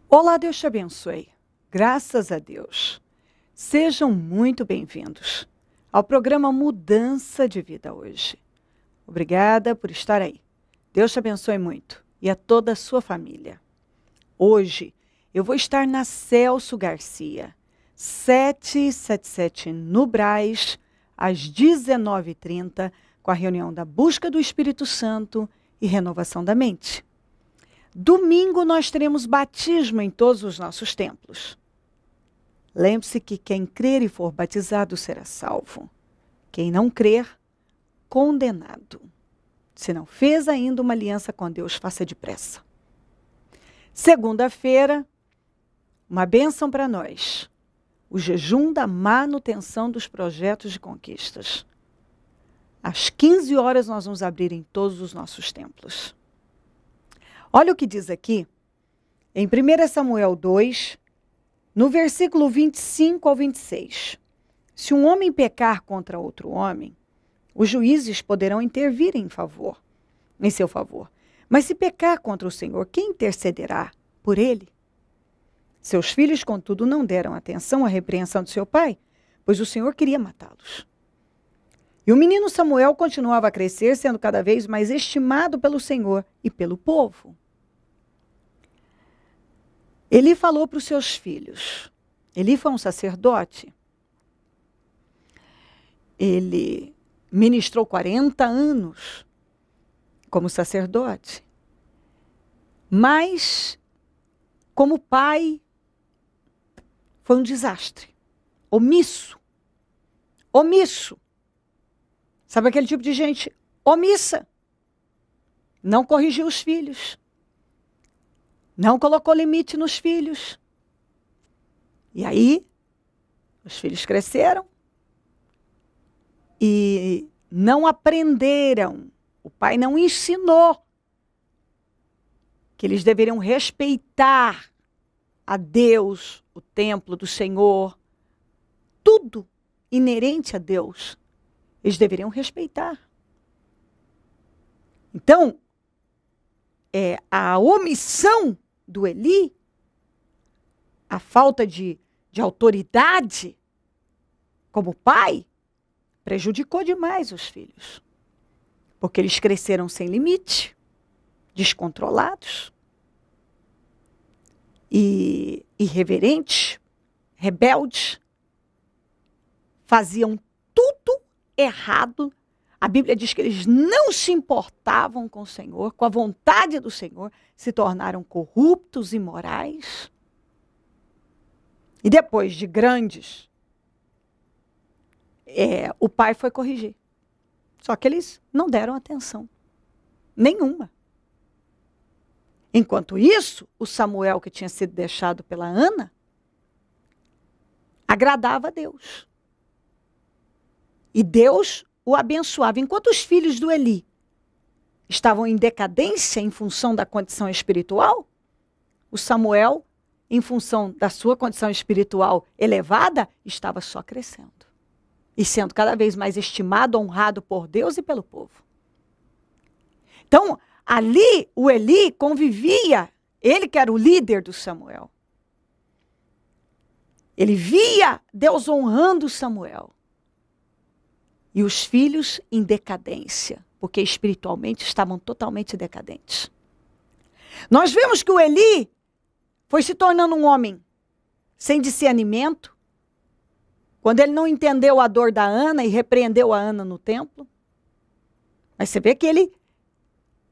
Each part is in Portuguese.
Olá, Deus te abençoe. Graças a Deus. Sejam muito bem-vindos ao programa Mudança de Vida hoje. Obrigada por estar aí. Deus te abençoe muito e a toda a sua família. Hoje eu vou estar na Celso Garcia, 777 no Brás, às 19h30, com a reunião da Busca do Espírito Santo e Renovação da Mente. Domingo nós teremos batismo em todos os nossos templos. Lembre-se que quem crer e for batizado será salvo. Quem não crer, condenado. Se não fez ainda uma aliança com Deus, faça depressa. Segunda-feira, uma bênção para nós. O jejum da manutenção dos projetos de conquistas. Às 15 horas nós vamos abrir em todos os nossos templos. Olha o que diz aqui, em 1 Samuel 2, no versículo 25 ao 26. Se um homem pecar contra outro homem, os juízes poderão intervir em seu favor. Mas se pecar contra o Senhor, quem intercederá por ele? Seus filhos, contudo, não deram atenção à repreensão de seu pai, pois o Senhor queria matá-los. E o menino Samuel continuava a crescer, sendo cada vez mais estimado pelo Senhor e pelo povo. Eli falou para os seus filhos. Eli foi um sacerdote. Ele ministrou 40 anos como sacerdote. Mas, como pai, foi um desastre. Omisso. Omisso. Sabe aquele tipo de gente omissa? Não corrigiu os filhos. Não colocou limite nos filhos. E aí, os filhos cresceram e não aprenderam. O pai não ensinou que eles deveriam respeitar a Deus, o templo do Senhor, tudo inerente a Deus. Eles deveriam respeitar. Então, a omissão do Eli, a falta de autoridade como pai, prejudicou demais os filhos. Porque eles cresceram sem limite, descontrolados, e irreverentes, rebeldes, faziam tudo errado. A Bíblia diz que eles não se importavam com o Senhor, com a vontade do Senhor, se tornaram corruptos e imorais. E depois de grandes, o pai foi corrigir. Só que eles não deram atenção. Nenhuma. Enquanto isso, o Samuel, que tinha sido deixado pela Ana, agradava a Deus. E Deus o abençoava. Enquanto os filhos do Eli estavam em decadência em função da condição espiritual, o Samuel, em função da sua condição espiritual elevada, estava só crescendo. E sendo cada vez mais estimado, honrado por Deus e pelo povo. Então, ali o Eli convivia, ele que era o líder do Samuel. Ele via Deus honrando Samuel. E os filhos em decadência, porque espiritualmente estavam totalmente decadentes. Nós vemos que o Eli foi se tornando um homem sem discernimento, quando ele não entendeu a dor da Ana e repreendeu a Ana no templo. Mas você vê que ele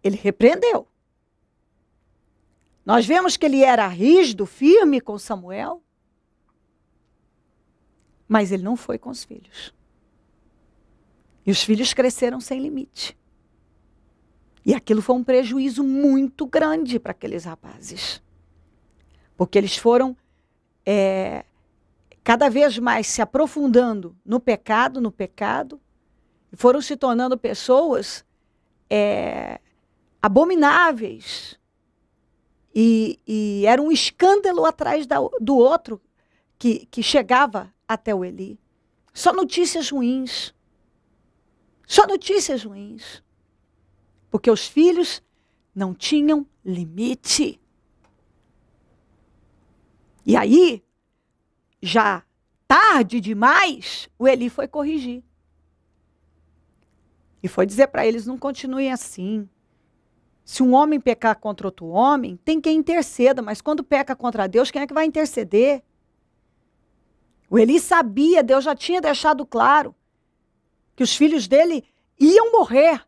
repreendeu. Nós vemos que ele era rígido, firme com Samuel, mas ele não foi com os filhos. E os filhos cresceram sem limite. E aquilo foi um prejuízo muito grande para aqueles rapazes. Porque eles foram cada vez mais se aprofundando no pecado, e foram se tornando pessoas abomináveis. E era um escândalo atrás do outro que chegava até o Eli. Só notícias ruins. Só notícias ruins. Porque os filhos não tinham limite. E aí, já tarde demais, o Eli foi corrigir. E foi dizer para eles, não continuem assim. Se um homem pecar contra outro homem, tem quem interceda, mas quando peca contra Deus, quem é que vai interceder? O Eli sabia, Deus já tinha deixado claro, que os filhos dele iam morrer,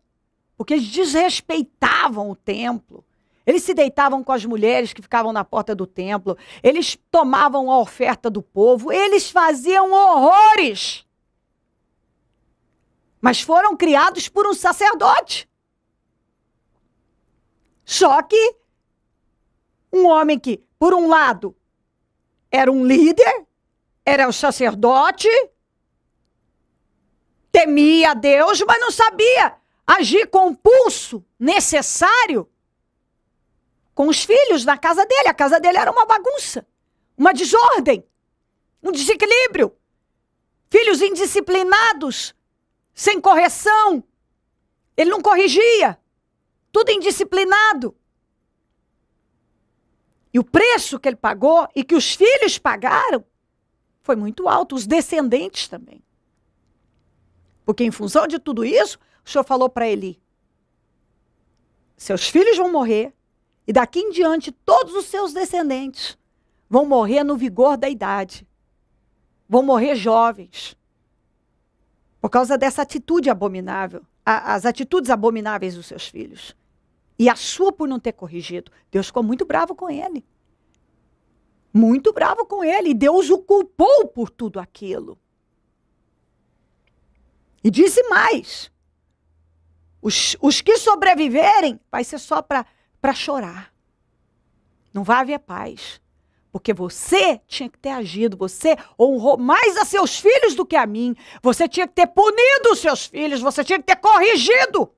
porque eles desrespeitavam o templo. Eles se deitavam com as mulheres que ficavam na porta do templo, eles tomavam a oferta do povo, eles faziam horrores. Mas foram criados por um sacerdote. Só que um homem que, por um lado, era um líder, era o sacerdote, temia a Deus, mas não sabia agir com o pulso necessário com os filhos na casa dele. A casa dele era uma bagunça, uma desordem, um desequilíbrio. Filhos indisciplinados, sem correção. Ele não corrigia. Tudo indisciplinado. E o preço que ele pagou e que os filhos pagaram foi muito alto, os descendentes também. Porque em função de tudo isso, o Senhor falou para Eli, seus filhos vão morrer e daqui em diante todos os seus descendentes vão morrer no vigor da idade. Vão morrer jovens. Por causa dessa atitude abominável, as atitudes abomináveis dos seus filhos. E a sua por não ter corrigido. Deus ficou muito bravo com ele. Muito bravo com ele. E Deus o culpou por tudo aquilo. E disse mais. Os que sobreviverem, vai ser só para chorar. Não vai haver paz. Porque você tinha que ter agido. Você honrou mais a seus filhos do que a mim. Você tinha que ter punido os seus filhos. Você tinha que ter corrigido.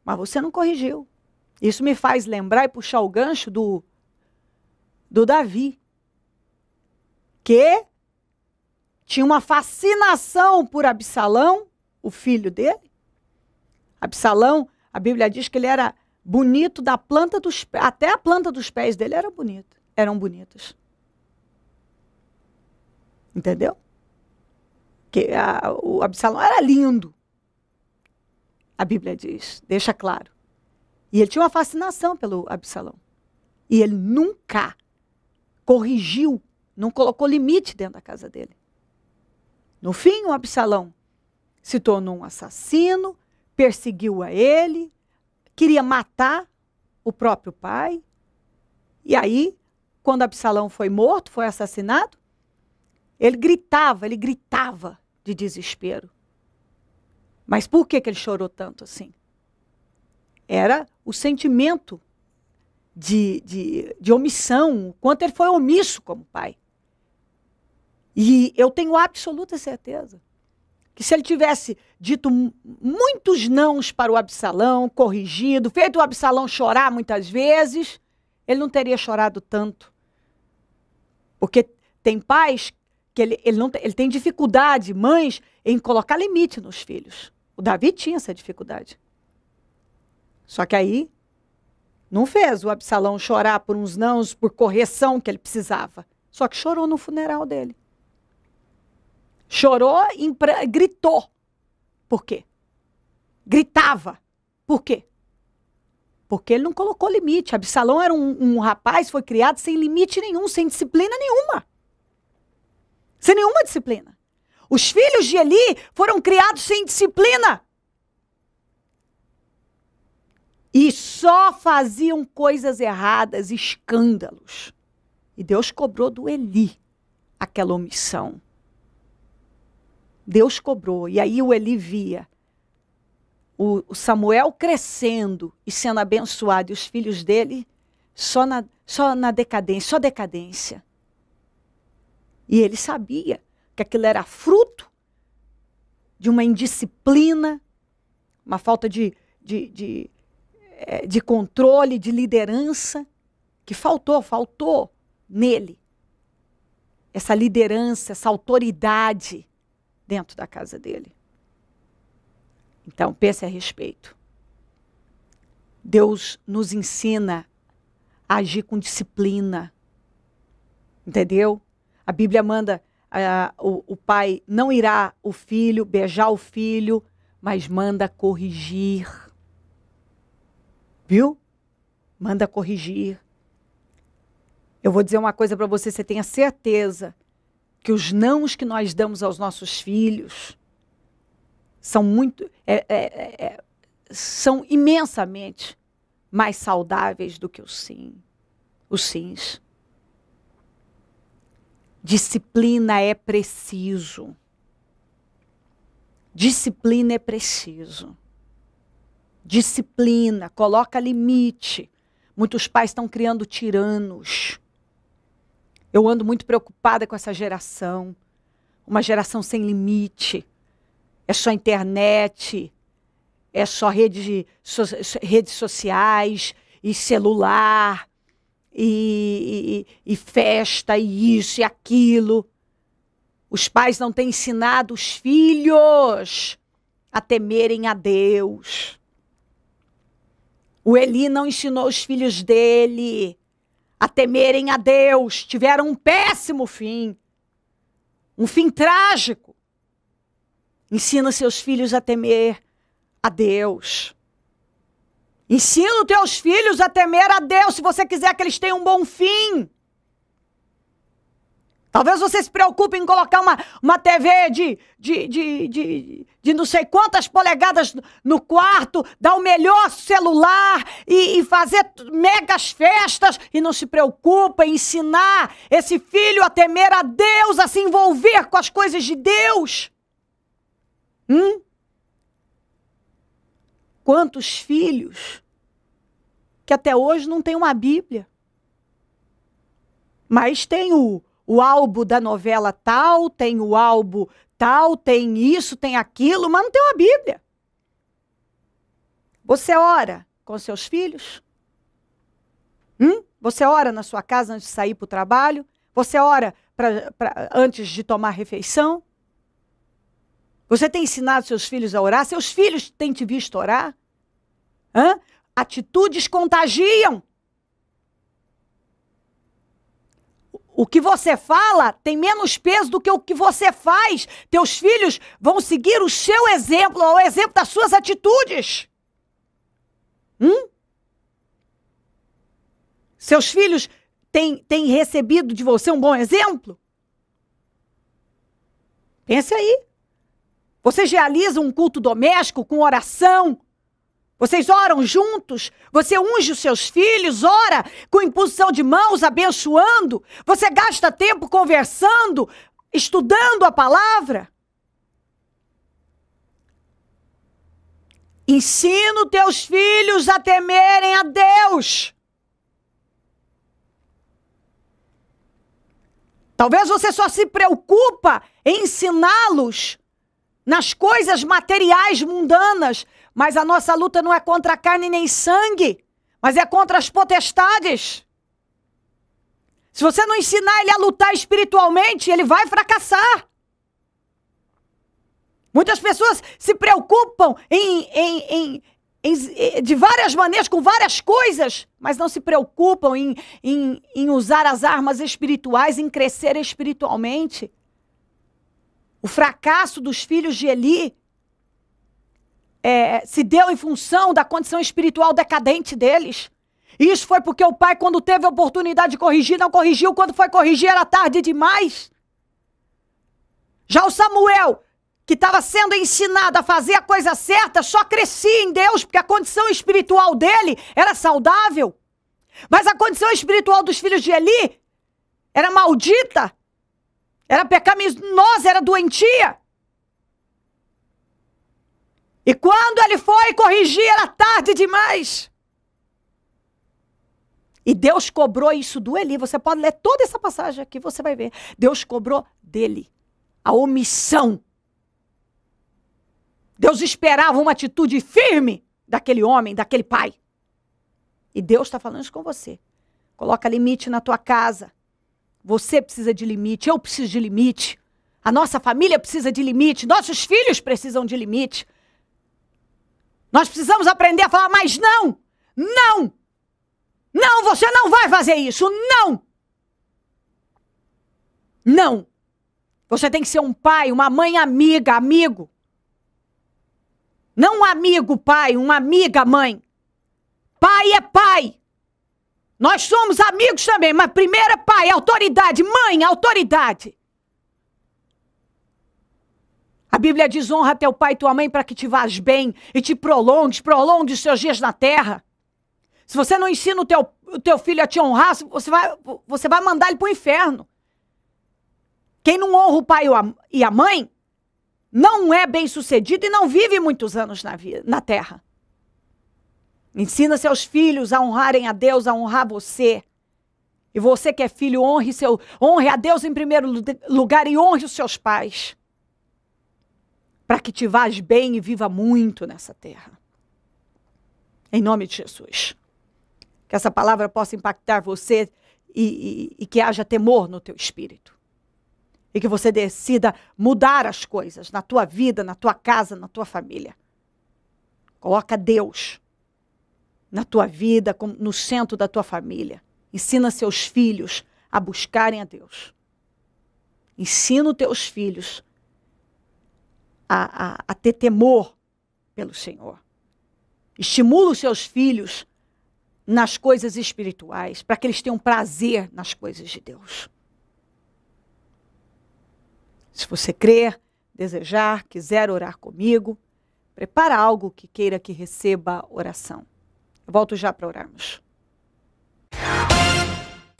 Mas você não corrigiu. Isso me faz lembrar e puxar o gancho do Davi. Que tinha uma fascinação por Absalão, o filho dele. Absalão, a Bíblia diz que ele era bonito da planta dos pés. Até a planta dos pés dele era bonita. Eram bonitas. Entendeu? O Absalão era lindo. A Bíblia diz, deixa claro. E ele tinha uma fascinação pelo Absalão. E ele nunca corrigiu, não colocou limite dentro da casa dele. No fim, o Absalão se tornou um assassino, perseguiu a ele, queria matar o próprio pai. E aí, quando Absalão foi morto, foi assassinado, ele gritava de desespero. Mas por que ele chorou tanto assim? Era o sentimento de omissão, o quanto ele foi omisso como pai. E eu tenho absoluta certeza que se ele tivesse dito muitos nãos para o Absalão, corrigido, feito o Absalão chorar muitas vezes, ele não teria chorado tanto. Porque tem pais que ele tem dificuldade, mães, em colocar limite nos filhos. O Davi tinha essa dificuldade. Só que aí não fez o Absalão chorar por uns nãos, por correção que ele precisava. Só que chorou no funeral dele. Chorou, gritou. Por quê? Gritava. Por quê? Porque ele não colocou limite. Absalão era um rapaz, foi criado sem limite nenhum, sem disciplina nenhuma. Sem nenhuma disciplina. Os filhos de Eli foram criados sem disciplina. E só faziam coisas erradas, escândalos. E Deus cobrou do Eli aquela omissão. Deus cobrou. E aí o Eli via o Samuel crescendo e sendo abençoado. E os filhos dele só na decadência, só decadência. E ele sabia que aquilo era fruto de uma indisciplina, uma falta de controle, de liderança, que faltou nele. Essa liderança, essa autoridade dentro da casa dele. Então, pense a respeito. Deus nos ensina a agir com disciplina. Entendeu? A Bíblia manda o pai não irá o filho, beijar o filho, mas manda corrigir. Viu? Manda corrigir. Eu vou dizer uma coisa para você, você tenha certeza que os nãos que nós damos aos nossos filhos são são imensamente mais saudáveis do que os sims. Disciplina é preciso. Disciplina é preciso. Disciplina, coloca limite. Muitos pais estão criando tiranos. Eu ando muito preocupada com essa geração. Uma geração sem limite. É só internet, é só redes sociais e celular. E festa, e isso e aquilo. Os pais não têm ensinado os filhos a temerem a Deus. O Eli não ensinou os filhos dele a temerem a Deus. Tiveram um péssimo fim. Um fim trágico. Ensina seus filhos a temer a Deus. Ensina os teus filhos a temer a Deus, se você quiser que eles tenham um bom fim. Talvez você se preocupe em colocar uma TV de não sei quantas polegadas no quarto, dar o melhor celular e fazer megas festas e não se preocupa em ensinar esse filho a temer a Deus, a se envolver com as coisas de Deus. Quantos filhos que até hoje não tem uma Bíblia, mas tem o álbum da novela tal, tem o álbum tal, tem isso, tem aquilo, mas não tem uma Bíblia. Você ora com seus filhos? Você ora na sua casa antes de sair para o trabalho? Você ora antes de tomar refeição? Você tem ensinado seus filhos a orar? Seus filhos têm te visto orar? Atitudes contagiam. O que você fala tem menos peso do que o que você faz. Teus filhos vão seguir o seu exemplo, ou o exemplo das suas atitudes. Seus filhos têm recebido de você um bom exemplo? Pense aí. Vocês realizam um culto doméstico com oração? Vocês oram juntos? Você unge os seus filhos, ora com imposição de mãos, abençoando? Você gasta tempo conversando, estudando a palavra? Ensina os teus filhos a temerem a Deus. Talvez você só se preocupa em ensiná-los nas coisas materiais mundanas, mas a nossa luta não é contra a carne nem sangue, mas é contra as potestades. Se você não ensinar ele a lutar espiritualmente, ele vai fracassar. Muitas pessoas se preocupam de várias maneiras, com várias coisas, mas não se preocupam em usar as armas espirituais, em crescer espiritualmente. O fracasso dos filhos de Eli se deu em função da condição espiritual decadente deles. E isso foi porque o pai, quando teve a oportunidade de corrigir, não corrigiu. Quando foi corrigir, era tarde demais. Já o Samuel, que estava sendo ensinado a fazer a coisa certa, só crescia em Deus, porque a condição espiritual dele era saudável. Mas a condição espiritual dos filhos de Eli era maldita, era pecaminosa, era doentia. E quando ele foi corrigir, era tarde demais. E Deus cobrou isso do Eli. Você pode ler toda essa passagem aqui, você vai ver. Deus cobrou dele a omissão. Deus esperava uma atitude firme daquele homem, daquele pai. E Deus está falando isso com você. Coloca limite na tua casa. Você precisa de limite, eu preciso de limite. A nossa família precisa de limite, nossos filhos precisam de limite. Nós precisamos aprender a falar, mas não, não, não, você não vai fazer isso, não. Não. Você tem que ser um pai, uma mãe amiga, amigo. Não um amigo pai, uma amiga mãe. Pai é pai. Nós somos amigos também, mas primeiro é pai, autoridade. Mãe, autoridade. A Bíblia diz: honra teu pai e tua mãe para que te vás bem e te prolongue os seus dias na terra. Se você não ensina o teu filho a te honrar, você vai mandar ele para o inferno. Quem não honra o pai e a mãe não é bem sucedido e não vive muitos anos na terra. Ensina seus filhos a honrarem a Deus, a honrar você. E você que é filho, honre a Deus em primeiro lugar e honre os seus pais. Para que te vás bem e viva muito nessa terra. Em nome de Jesus. Que essa palavra possa impactar você e que haja temor no teu espírito. E que você decida mudar as coisas na tua vida, na tua casa, na tua família. Coloca Deus na tua vida, no centro da tua família. Ensina seus filhos a buscarem a Deus. Ensina os teus filhos a ter temor pelo Senhor. Estimula os seus filhos nas coisas espirituais, para que eles tenham prazer nas coisas de Deus. Se você crer, desejar, quiser orar comigo, prepara algo que queira que receba oração. Eu volto já para orarmos.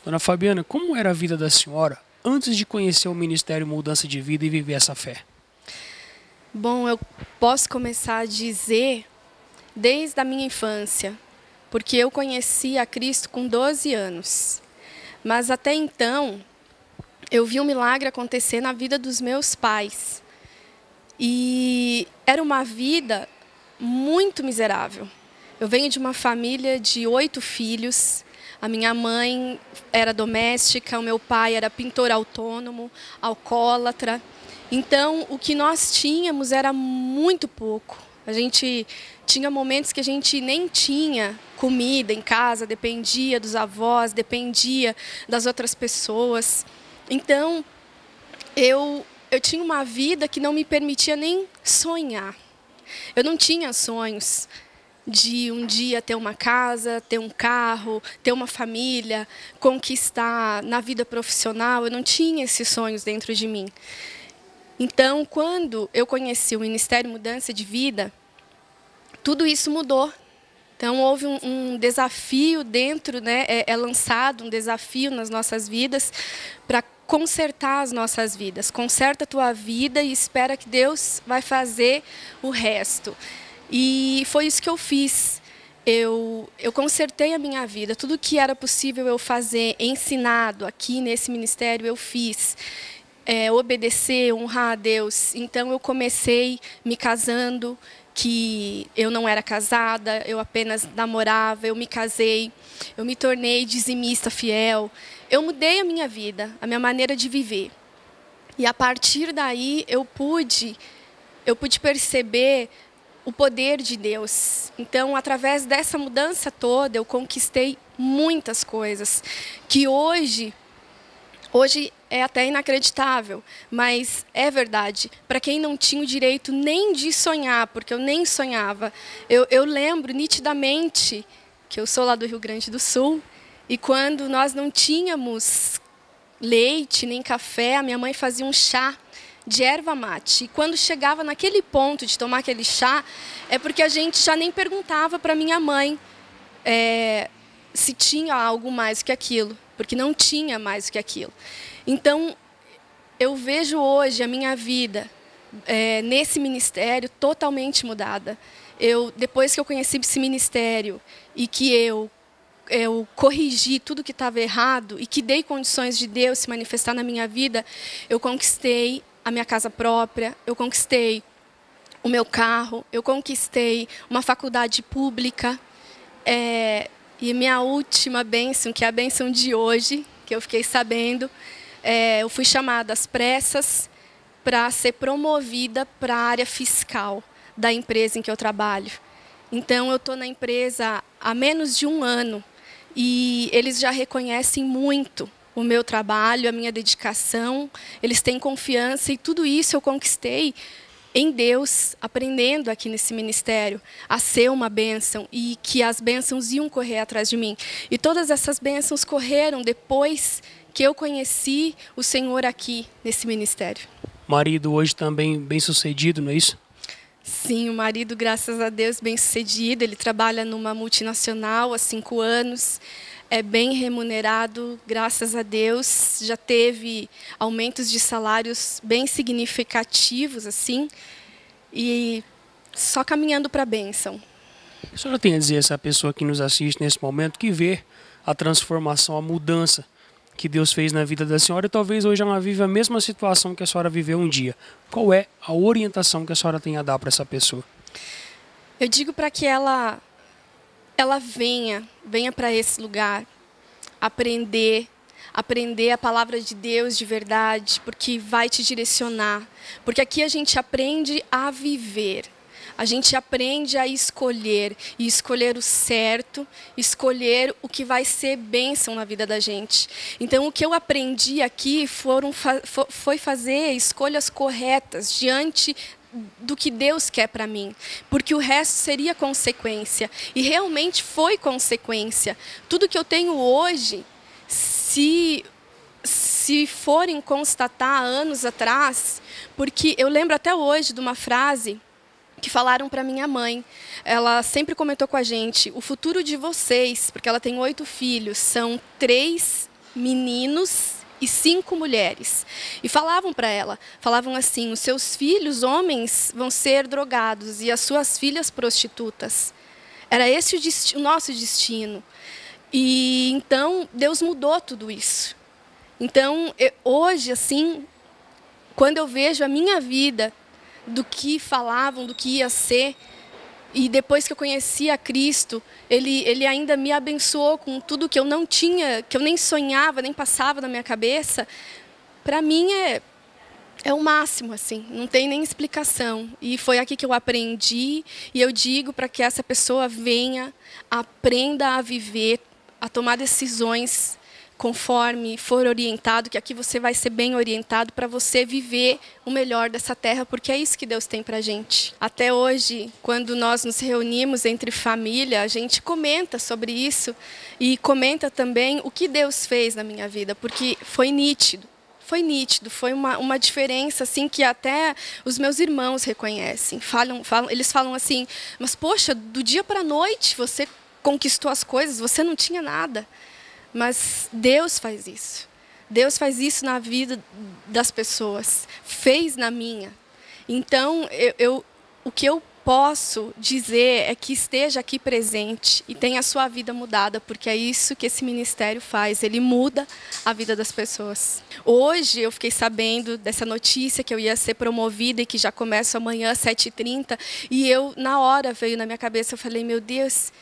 Dona Fabiana, como era a vida da senhora antes de conhecer o Ministério Mudança de Vida e viver essa fé? Bom, eu posso começar a dizer desde a minha infância, porque eu conheci a Cristo com 12 anos. Mas até então, eu vi um milagre acontecer na vida dos meus pais. E era uma vida muito miserável. Eu venho de uma família de 8 filhos. A minha mãe era doméstica, o meu pai era pintor autônomo, alcoólatra. Então, o que nós tínhamos era muito pouco. A gente tinha momentos que a gente nem tinha comida em casa, dependia dos avós, dependia das outras pessoas. Então, eu tinha uma vida que não me permitia nem sonhar. Eu não tinha sonhos de um dia ter uma casa, ter um carro, ter uma família, conquistar na vida profissional. Eu não tinha esses sonhos dentro de mim. Então, quando eu conheci o Ministério Mudança de Vida, tudo isso mudou. Então, houve um desafio dentro, né? É lançado um desafio nas nossas vidas para consertar as nossas vidas. Conserta a tua vida e espera que Deus vai fazer o resto. E foi isso que eu fiz. Eu consertei a minha vida. Tudo que era possível eu fazer, ensinado aqui nesse ministério, eu fiz. Obedecer, honrar a Deus. Então, eu comecei me casando, que eu não era casada, eu apenas namorava, eu me casei, eu me tornei dizimista fiel. Eu mudei a minha vida, a minha maneira de viver. E a partir daí eu pude perceber o poder de Deus. Então, através dessa mudança toda, eu conquistei muitas coisas que hoje é até inacreditável, mas é verdade. Para quem não tinha o direito nem de sonhar, porque eu nem sonhava, eu lembro nitidamente que eu sou lá do Rio Grande do Sul, e quando nós não tínhamos leite nem café, a minha mãe fazia um chá de erva mate. E quando chegava naquele ponto de tomar aquele chá, é porque a gente já nem perguntava para minha mãe se tinha algo mais que aquilo, porque não tinha mais que aquilo. Então, eu vejo hoje a minha vida nesse ministério totalmente mudada. Depois que eu conheci esse ministério e que eu corrigi tudo que estava errado e que dei condições de Deus se manifestar na minha vida, eu conquistei a minha casa própria, eu conquistei o meu carro, eu conquistei uma faculdade pública. E minha última bênção, que é a bênção de hoje, que eu fiquei sabendo, eu fui chamada às pressas para ser promovida para a área fiscal da empresa em que eu trabalho. Então, eu estou na empresa há menos de um ano e eles já reconhecem muito o meu trabalho, a minha dedicação, eles têm confiança e tudo isso eu conquistei em Deus, aprendendo aqui nesse ministério a ser uma bênção e que as bênçãos iam correr atrás de mim. E todas essas bênçãos correram depois que eu conheci o Senhor aqui nesse ministério. Marido hoje também bem-sucedido, não é isso? Sim, o marido, graças a Deus, bem-sucedido. Ele trabalha numa multinacional há 5 anos. É bem remunerado, graças a Deus. Já teve aumentos de salários bem significativos, assim. E só caminhando para a bênção. A senhora tem a dizer a essa pessoa que nos assiste nesse momento, que vê a transformação, a mudança que Deus fez na vida da senhora e talvez hoje ela vive a mesma situação que a senhora viveu um dia. Qual é a orientação que a senhora tem a dar para essa pessoa? Eu digo para que ela venha para esse lugar, aprender a palavra de Deus de verdade, porque vai te direcionar. Porque aqui a gente aprende a viver. A gente aprende a escolher, e escolher o certo, escolher o que vai ser bênção na vida da gente. Então, o que eu aprendi aqui foi fazer escolhas corretas diante do que Deus quer para mim, porque o resto seria consequência, e realmente foi consequência. Tudo que eu tenho hoje, se forem constatar anos atrás, porque eu lembro até hoje de uma frase que falaram para minha mãe. Ela sempre comentou com a gente: o futuro de vocês, porque ela tem 8 filhos, são 3 meninos e 5 mulheres. E falavam para ela, falavam assim: os seus filhos homens vão ser drogados e as suas filhas prostitutas. Era esse o nosso destino. E então Deus mudou tudo isso. Então hoje, assim, quando eu vejo a minha vida, do que falavam, do que ia ser, e depois que eu conheci a Cristo, ele ainda me abençoou com tudo que eu não tinha, que eu nem sonhava, nem passava na minha cabeça. Para mim é o máximo, assim, não tem nem explicação. E foi aqui que eu aprendi, e eu digo para que essa pessoa venha, aprenda a viver, a tomar decisões conforme for orientado, que aqui você vai ser bem orientado para você viver o melhor dessa terra, porque é isso que Deus tem para a gente. Até hoje, quando nós nos reunimos entre família, a gente comenta sobre isso e comenta também o que Deus fez na minha vida, porque foi nítido. Foi uma diferença assim que até os meus irmãos reconhecem. Eles falam assim: mas poxa, do dia para a noite você conquistou as coisas, você não tinha nada. Mas Deus faz isso. Deus faz isso na vida das pessoas. Fez na minha. Então, o que eu posso dizer é que esteja aqui presente e tenha a sua vida mudada, porque é isso que esse ministério faz. Ele muda a vida das pessoas. Hoje eu fiquei sabendo dessa notícia que eu ia ser promovida e que já começa amanhã às 7h30. E na hora veio na minha cabeça, eu falei: meu Deus,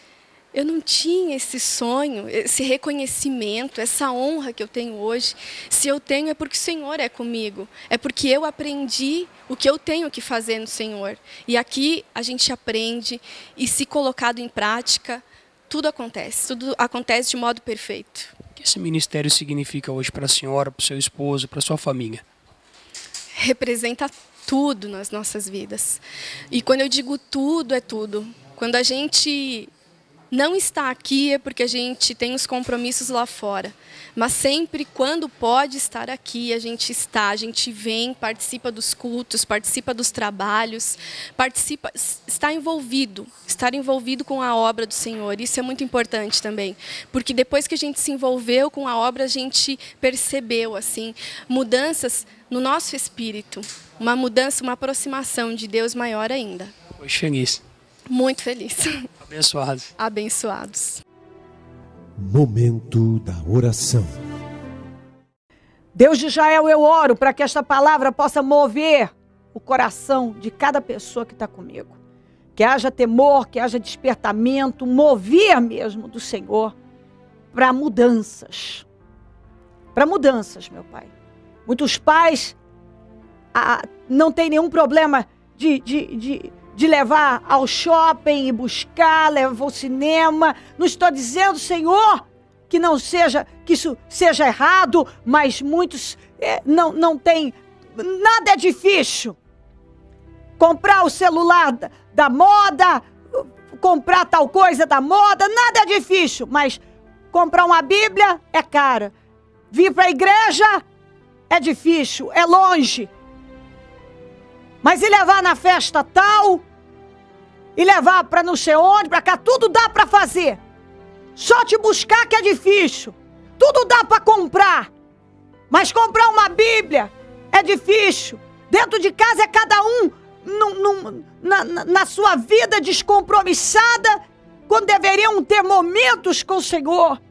eu não tinha esse sonho, esse reconhecimento, essa honra que eu tenho hoje. Se eu tenho, é porque o Senhor é comigo. É porque eu aprendi o que eu tenho que fazer no Senhor. E aqui a gente aprende, e se colocado em prática, tudo acontece de modo perfeito. O que esse ministério significa hoje para a senhora, para o seu esposo, para a sua família? Representa tudo nas nossas vidas. E quando eu digo tudo, é tudo. Quando a gente não está aqui é porque a gente tem os compromissos lá fora. Mas sempre quando pode estar aqui, a gente vem, participa dos cultos, participa dos trabalhos, estar envolvido com a obra do Senhor. Isso é muito importante também, porque depois que a gente se envolveu com a obra, a gente percebeu assim mudanças no nosso espírito, uma mudança, uma aproximação de Deus maior ainda. Hoje feliz. Muito feliz. Abençoados. Abençoados. Momento da oração. Deus de Israel, eu oro para que esta palavra possa mover o coração de cada pessoa que está comigo. Que haja temor, que haja despertamento, mover mesmo do Senhor para mudanças. Para mudanças, meu Pai. Muitos pais não têm nenhum problema de levar ao shopping e buscar, levar ao cinema. Não estou dizendo, Senhor, que isso seja errado, mas muitos não tem, nada é difícil. Comprar o celular da moda, comprar tal coisa da moda, nada é difícil, mas comprar uma Bíblia é cara. Vir para a igreja é difícil, é longe. Mas e levar na festa tal, e levar para não sei onde, para cá, tudo dá para fazer. Só te buscar que é difícil. Tudo dá para comprar. Mas comprar uma Bíblia é difícil. Dentro de casa é cada um na sua vida descompromissada, quando deveriam ter momentos com o Senhor.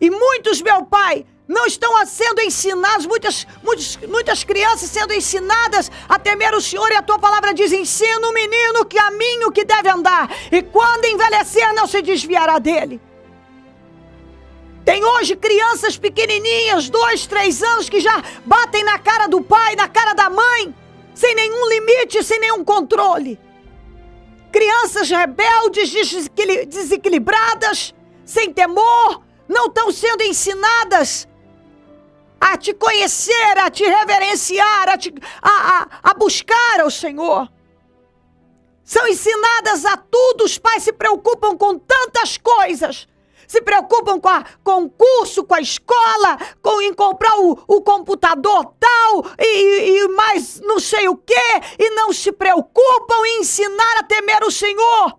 E muitos, meu Pai, não estão sendo ensinados, muitas crianças sendo ensinadas a temer o Senhor, e a tua palavra diz: ensina o menino que caminho que deve andar, e quando envelhecer não se desviará dele. Tem hoje crianças pequenininhas, 2, 3 anos, que já batem na cara do pai, na cara da mãe, sem nenhum limite, sem nenhum controle. Crianças rebeldes, desequilibradas, sem temor, não estão sendo ensinadas a te conhecer, a te reverenciar, a buscar ao Senhor. São ensinadas a tudo. Os pais se preocupam com tantas coisas. Se preocupam com o curso, com a escola, em comprar o computador tal, e mais não sei o quê, e não se preocupam em ensinar a temer o Senhor.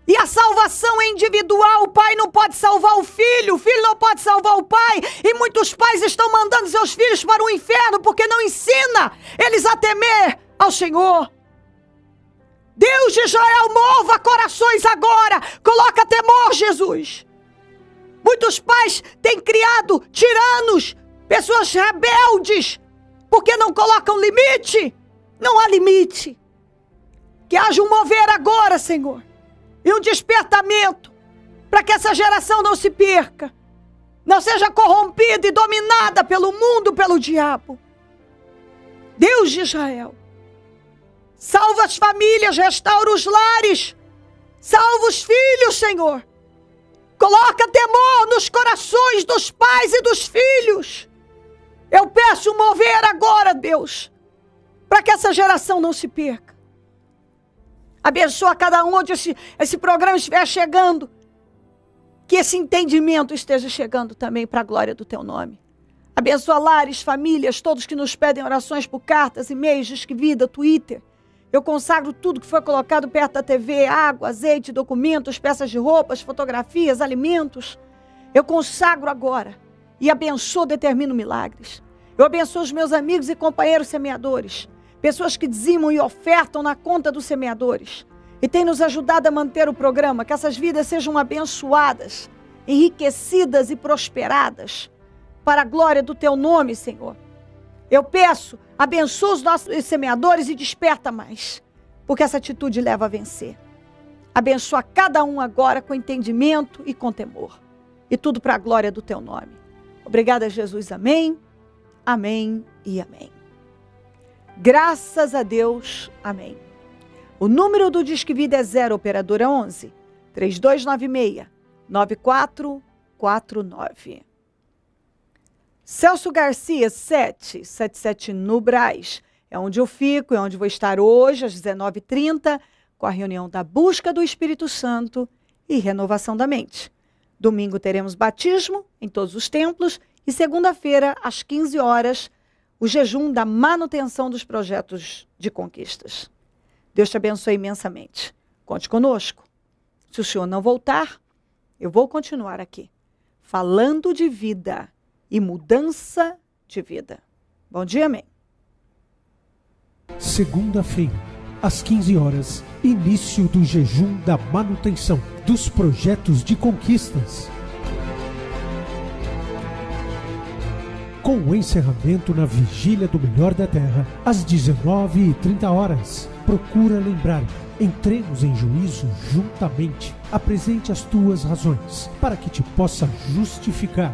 E a salvação é individual. O pai não pode salvar o filho não pode salvar o pai. E muitos pais estão mandando seus filhos para o inferno porque não ensina eles a temer ao Senhor. Deus de Israel, mova corações agora. Coloca temor, Jesus. Muitos pais têm criado tiranos, pessoas rebeldes, porque não colocam limite. Não há limite. Que haja um mover agora, Senhor, e um despertamento, para que essa geração não se perca, não seja corrompida e dominada pelo mundo, pelo diabo. Deus de Israel, salva as famílias, restaura os lares, salva os filhos, Senhor. Coloca temor nos corações dos pais e dos filhos. Eu peço mover agora, Deus, para que essa geração não se perca. Abençoa cada um onde esse programa estiver chegando. Que esse entendimento esteja chegando também para a glória do teu nome. Abençoa lares, famílias, todos que nos pedem orações por cartas, e-mails, Disque Vida, Twitter. Eu consagro tudo que foi colocado perto da TV, água, azeite, documentos, peças de roupas, fotografias, alimentos. Eu consagro agora e abençoo, determino milagres. Eu abençoo os meus amigos e companheiros semeadores. Pessoas que dizimam e ofertam na conta dos semeadores. E tem nos ajudado a manter o programa. Que essas vidas sejam abençoadas, enriquecidas e prosperadas. Para a glória do teu nome, Senhor. Eu peço, abençoa os nossos semeadores e desperta mais. Porque essa atitude leva a vencer. Abençoa cada um agora com entendimento e com temor. E tudo para a glória do teu nome. Obrigada, Jesus. Amém. Amém e amém. Graças a Deus, amém. O número do Disque Vida é 0, operadora 11 3296 9449. Celso Garcia, 777 no Brás. É onde eu fico, é onde vou estar hoje, às 19h30, com a reunião da busca do Espírito Santo e renovação da mente. Domingo teremos batismo em todos os templos e segunda-feira, às 15 horas, o jejum da manutenção dos projetos de conquistas. Deus te abençoe imensamente. Conte conosco. Se o Senhor não voltar, eu vou continuar aqui, falando de vida e mudança de vida. Bom dia, amém. Segunda-feira, às 15 horas, início do jejum da manutenção dos projetos de conquistas. Com o encerramento na Vigília do Melhor da Terra, às 19h30. Procura lembrar, entremos em juízo juntamente. Apresente as tuas razões, para que te possa justificar.